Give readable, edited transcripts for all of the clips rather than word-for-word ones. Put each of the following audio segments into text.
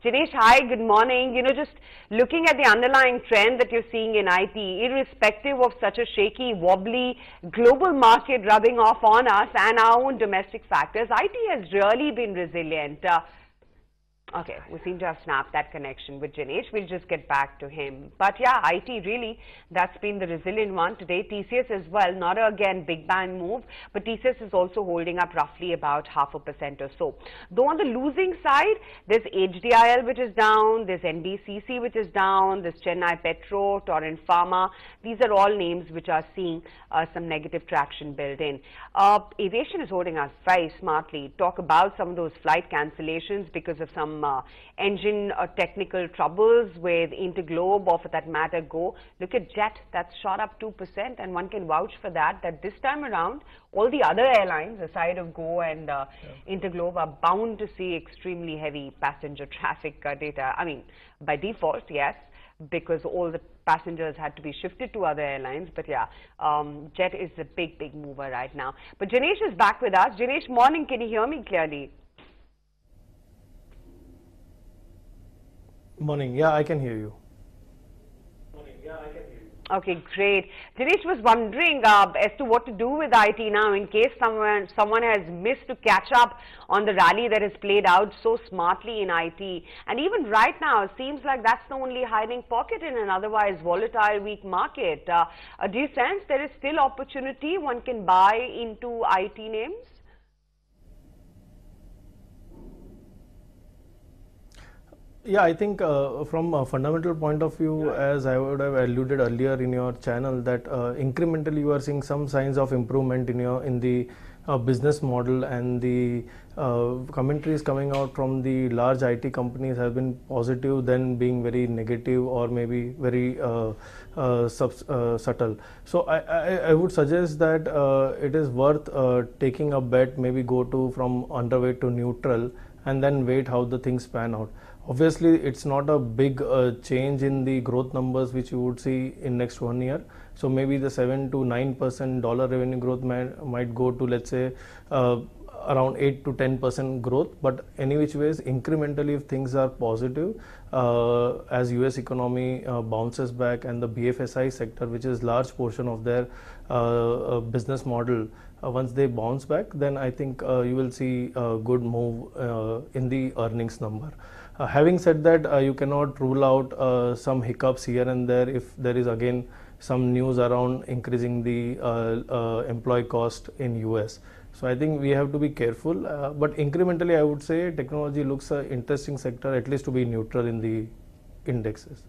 Jinesh, hi, good morning. Just looking at the underlying trend that you're seeing in IT, irrespective of such a shaky, wobbly global market rubbing off on us and our own domestic factors, IT has really been resilient. Okay, we seem to have snapped that connection with Jinesh. We'll just get back to him. But yeah, IT really, that's been the resilient one today. TCS as well, not again big bang move, but TCS is also holding up roughly about 0.5% or so. Though on the losing side, there's HDIL which is down, there's NBCC which is down, there's Chennai Petro, Torrent Pharma. These are all names which are seeing some negative traction built in. Aviation is holding us very smartly. Talk about some of those flight cancellations because of some engine technical troubles with Interglobe or for that matter Go. Look at Jet, that's shot up 2%, and one can vouch for that this time around all the other airlines aside of Go and Interglobe are bound to see extremely heavy passenger traffic data. I mean, by default, yes, because all the passengers had to be shifted to other airlines. But yeah, Jet is a big mover right now. But Jinesh is back with us. Jinesh, morning, can you hear me clearly? Morning. Yeah, I can hear you. Okay, great. Jinesh was wondering as to what to do with IT now in case someone has missed to catch up on the rally that has played out so smartly in IT. And even right now, it seems like that's the only hiding pocket in an otherwise volatile, weak market. Do you sense there is still opportunity one can buy into IT names? Yeah, I think from a fundamental point of view, as I would have alluded earlier in your channel, that incrementally you are seeing some signs of improvement in the business model, and the commentaries coming out from the large IT companies have been positive, then being very negative or maybe very subtle. So I would suggest that it is worth taking a bet, maybe go to from underweight to neutral, and then wait how the things pan out. Obviously, it's not a big change in the growth numbers which you would see in next 1 year. So maybe the 7 to 9% dollar revenue growth might go to, let's say, around 8 to 10% growth. But any which ways, incrementally, if things are positive, as US economy bounces back and the BFSI sector, which is large portion of their business model, once they bounce back, then I think you will see a good move in the earnings number. Having said that, you cannot rule out some hiccups here and there if there is again some news around increasing the employee cost in US. So I think we have to be careful, but incrementally I would say technology looks an interesting sector, at least to be neutral in the indexes.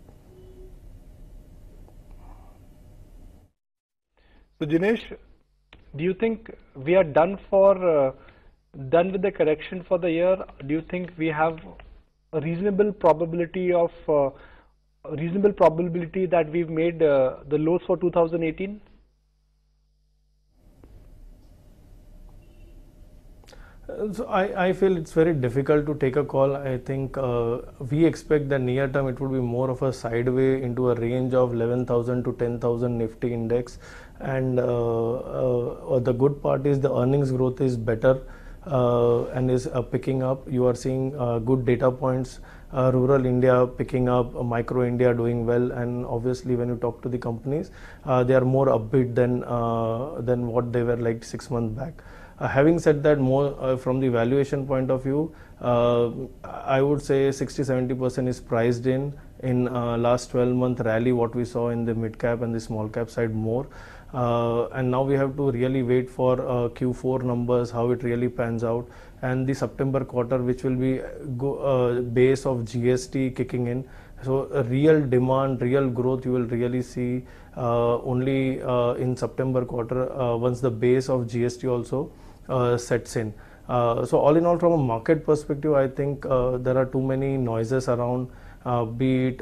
So Jinesh, do you think we are done with the correction for the year? Do you think we have a reasonable probability that we've made the lows for 2018? So I feel it's very difficult to take a call. I think we expect that near term it would be more of a sideway into a range of 11,000 to 10,000 Nifty index, and the good part is the earnings growth is better and is picking up. You are seeing good data points, rural India picking up, micro India doing well, and obviously when you talk to the companies, they are more upbeat than what they were like 6 months back. Having said that, more from the valuation point of view, I would say 60-70% is priced in last 12-month rally what we saw in the mid cap and the small cap side more. And now we have to really wait for Q4 numbers, how it really pans out, and the September quarter, which will be base of GST kicking in. So real demand, real growth you will really see only in September quarter once the base of GST also sets in. So all in all, from a market perspective, I think there are too many noises around, be it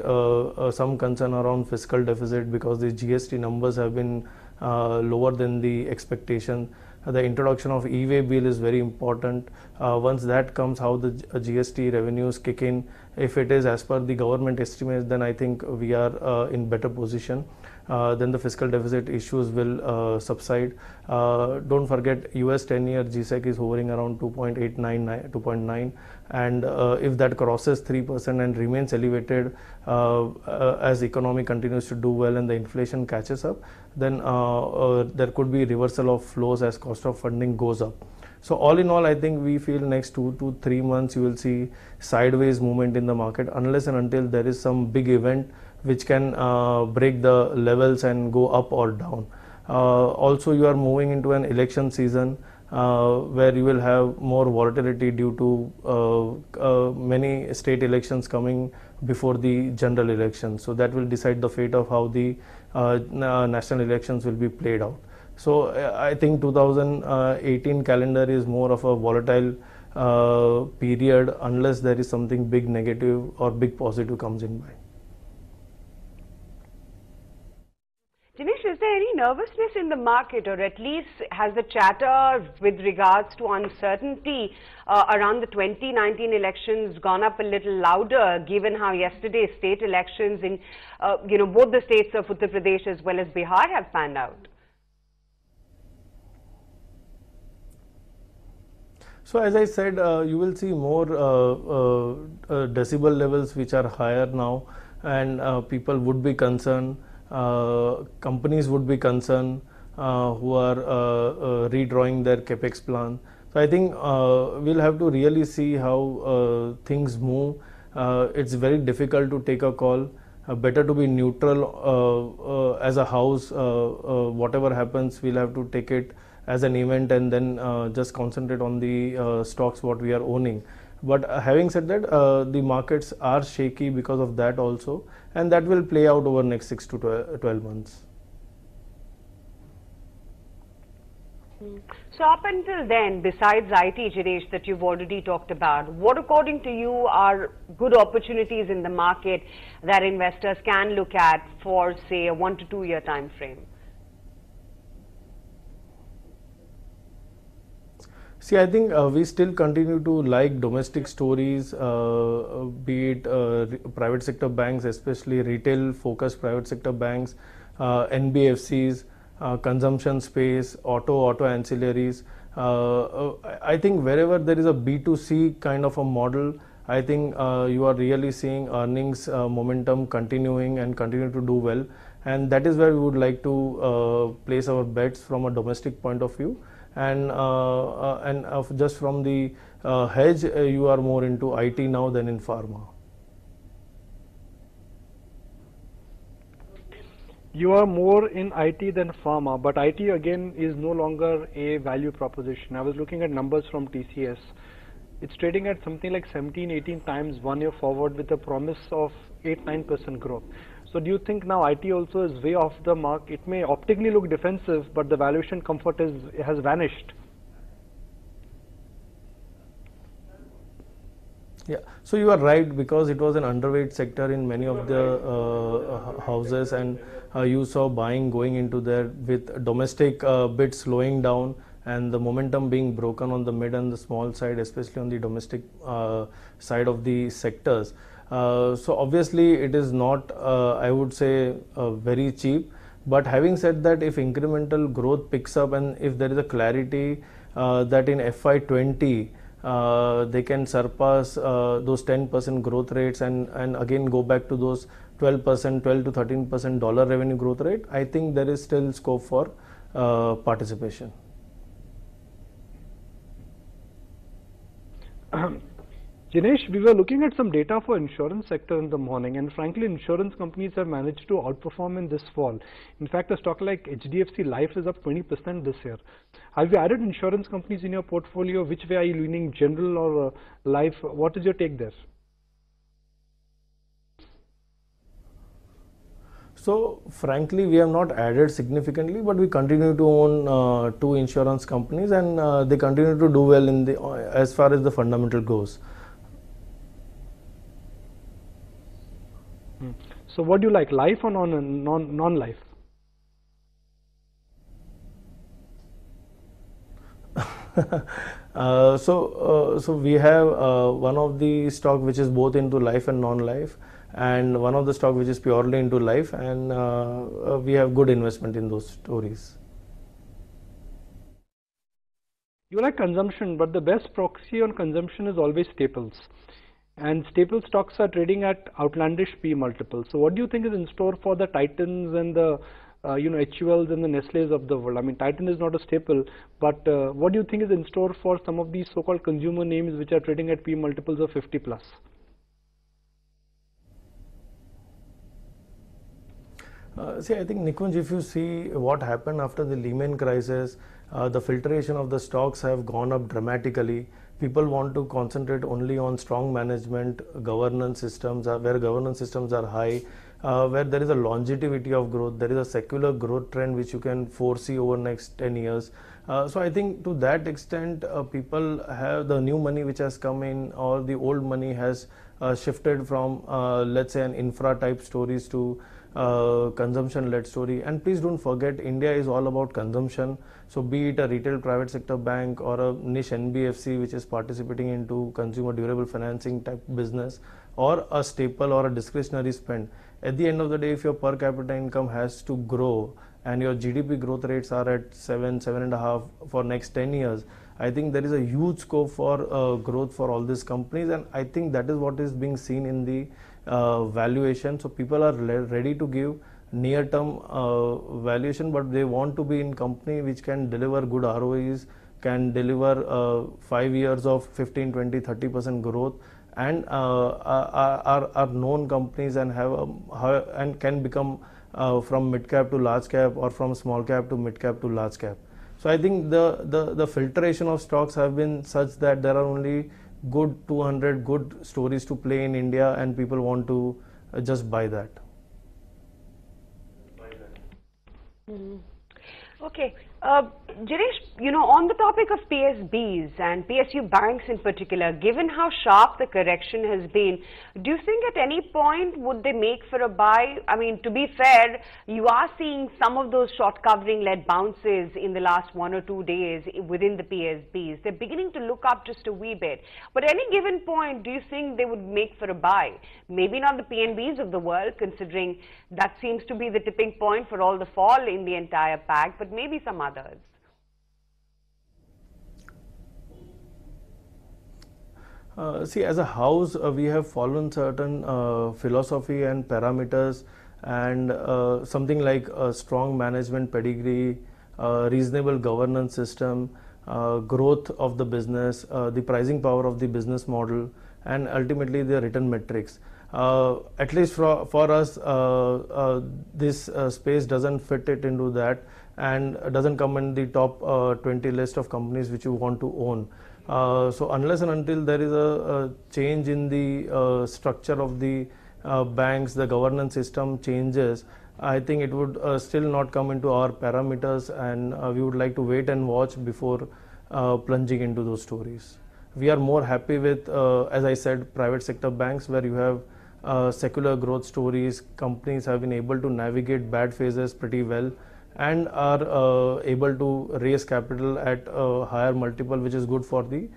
some concern around fiscal deficit because the GST numbers have been lower than the expectation. The introduction of e-way bill is very important. Once that comes, how the GST revenues kick in, if it is as per the government estimates, then I think we are in better position. Then the fiscal deficit issues will subside. Don't forget, US 10-year GSEC is hovering around 2.89, and if that crosses 3% and remains elevated as economy continues to do well and the inflation catches up, then there could be reversal of flows as cost of funding goes up. So all in all, I think we feel next 2 to 3 months you will see sideways movement in the market, unless and until there is some big event which can break the levels and go up or down. Also, you are moving into an election season where you will have more volatility due to many state elections coming before the general election. So that will decide the fate of how the national elections will be played out. So I think 2018 calendar is more of a volatile period unless there is something big negative or big positive comes in by. Jinesh, is there any nervousness in the market, or at least has the chatter with regards to uncertainty around the 2019 elections gone up a little louder, given how yesterday's state elections in both the states of Uttar Pradesh as well as Bihar have panned out? So as I said, you will see more decibel levels which are higher now, and people would be concerned, companies would be concerned who are redrawing their capex plan. So I think we'll have to really see how things move. It's very difficult to take a call. Better to be neutral as a house. Whatever happens, we'll have to take it as an event and then just concentrate on the stocks what we are owning. But having said that, the markets are shaky because of that also, and that will play out over next 6 to 12 months. So up until then, besides IT, Jinesh, that you've already talked about, what according to you are good opportunities in the market that investors can look at for, say, a 1 to 2 year time frame? See, I think we still continue to like domestic stories, be it private sector banks, especially retail focused private sector banks, NBFCs, consumption space, auto ancillaries. I think wherever there is a B2C kind of a model, I think you are really seeing earnings momentum continuing and continue to do well, and that is where we would like to place our bets from a domestic point of view. And just from the hedge, you are more into IT now than in pharma. You are more in IT than pharma, but IT again is no longer a value proposition. I was looking at numbers from TCS. It's trading at something like 17-18 times 1 year forward with a promise of 8-9% growth. So do you think now IT also is way off the mark? It may optically look defensive, but the valuation comfort has vanished. Yeah, so you are right, because it was an underweight sector in many of the houses, and you saw buying going into there with domestic bit slowing down and the momentum being broken on the mid and the small side, especially on the domestic side of the sectors. So obviously it is not, I would say, very cheap. But having said that, if incremental growth picks up and if there is a clarity that in FY20 they can surpass those 10% growth rates and again go back to those 12 to 13% dollar revenue growth rate, I think there is still scope for participation. Jinesh, we were looking at some data for insurance sector in the morning, and frankly insurance companies have managed to outperform in this fall. In fact, a stock like HDFC Life is up 20% this year. Have you added insurance companies in your portfolio? Which way are you leaning, general or life? What is your take there? So frankly, we have not added significantly, but we continue to own 2 insurance companies, and they continue to do well in the as far as the fundamental goes. So what do you like, life or non-life? So we have one of the stock which is both into life and non-life, and one of the stock which is purely into life, and we have good investment in those stories. You like consumption, but the best proxy on consumption is always staples. And staple stocks are trading at outlandish P multiples. So what do you think is in store for the Titans and the HULs and the Nestle's of the world? I mean, Titan is not a staple, but what do you think is in store for some of these so-called consumer names which are trading at P multiples of 50 plus? See, I think, Nikunj, if you see what happened after the Lehman crisis, the filtration of the stocks have gone up dramatically. People want to concentrate only on strong management, governance systems, where governance systems are high, where there is a longevity of growth, there is a secular growth trend which you can foresee over next 10 years. So I think to that extent, people have the new money which has come in, or the old money has shifted from, let's say, an infra type stories to consumption led story. And please don't forget, India is all about consumption. So be it a retail private sector bank or a niche NBFC which is participating into consumer durable financing type business, or a staple or a discretionary spend, at the end of the day, if your per capita income has to grow and your GDP growth rates are at 7.5 for next 10 years, I think there is a huge scope for growth for all these companies, and I think that is what is being seen in the valuation. So people are ready to give near-term valuation, but they want to be in company which can deliver good ROEs, can deliver 5 years of 15, 20, 30% growth, and are known companies and and can become from mid cap to large cap, or from small cap to mid cap to large cap. So I think the filtration of stocks have been such that there are only good 200 good stories to play in India, and people want to just buy that. Okay. Jinesh, on the topic of PSBs and PSU banks in particular, given how sharp the correction has been, do you think at any point would they make for a buy? I mean, to be fair, you are seeing some of those short covering led bounces in the last 1 or 2 days within the PSBs. They're beginning to look up just a wee bit. But at any given point, do you think they would make for a buy? Maybe not the PNBs of the world, considering that seems to be the tipping point for all the fall in the entire pack, but maybe some others. See, as a house, we have followed certain philosophy and parameters, and something like a strong management pedigree, reasonable governance system, growth of the business, the pricing power of the business model, and ultimately the return metrics. At least for us, this space doesn't fit it into that, and doesn't come in the top 20 list of companies which you want to own. So unless and until there is a change in the structure of the banks, the governance system changes, I think it would still not come into our parameters, and we would like to wait and watch before plunging into those stories. We are more happy with, as I said, private sector banks, where you have secular growth stories. Companies have been able to navigate bad phases pretty well, and are able to raise capital at a higher multiple, which is good for the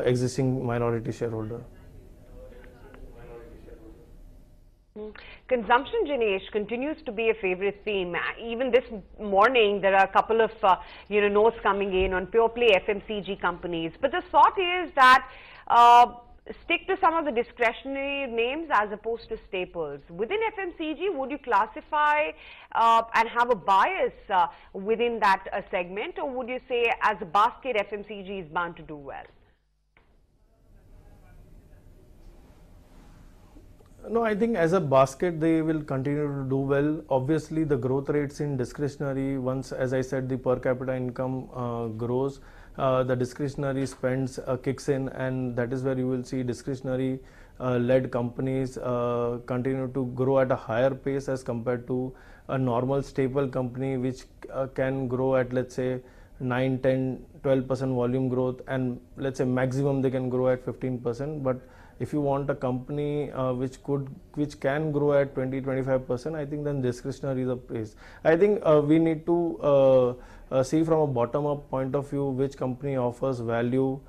existing minority shareholder. Consumption, Jinesh, continues to be a favorite theme. Even this morning, there are a couple of notes coming in on pure play FMCG companies. But the thought is that stick to some of the discretionary names as opposed to staples. Within FMCG, would you classify and have a bias within that segment, or would you say as a basket FMCG is bound to do well? No, I think as a basket they will continue to do well. Obviously, the growth rates in discretionary, once, as I said, the per capita income grows, the discretionary spends kicks in, and that is where you will see discretionary led companies continue to grow at a higher pace as compared to a normal staple company, which can grow at, let's say, 9, 10, 12% volume growth, and let's say maximum they can grow at 15%. But If you want a company which can grow at 20-25%, I think then discretionary is a place. I think we need to see from a bottom-up point of view which company offers value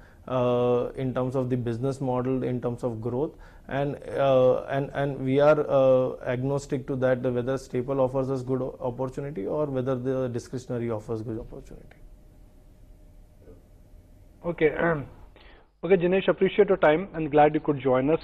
in terms of the business model, in terms of growth, and we are agnostic to that, whether staple offers us good opportunity or whether the discretionary offers good opportunity. Okay. Okay, Jinesh, appreciate your time and glad you could join us.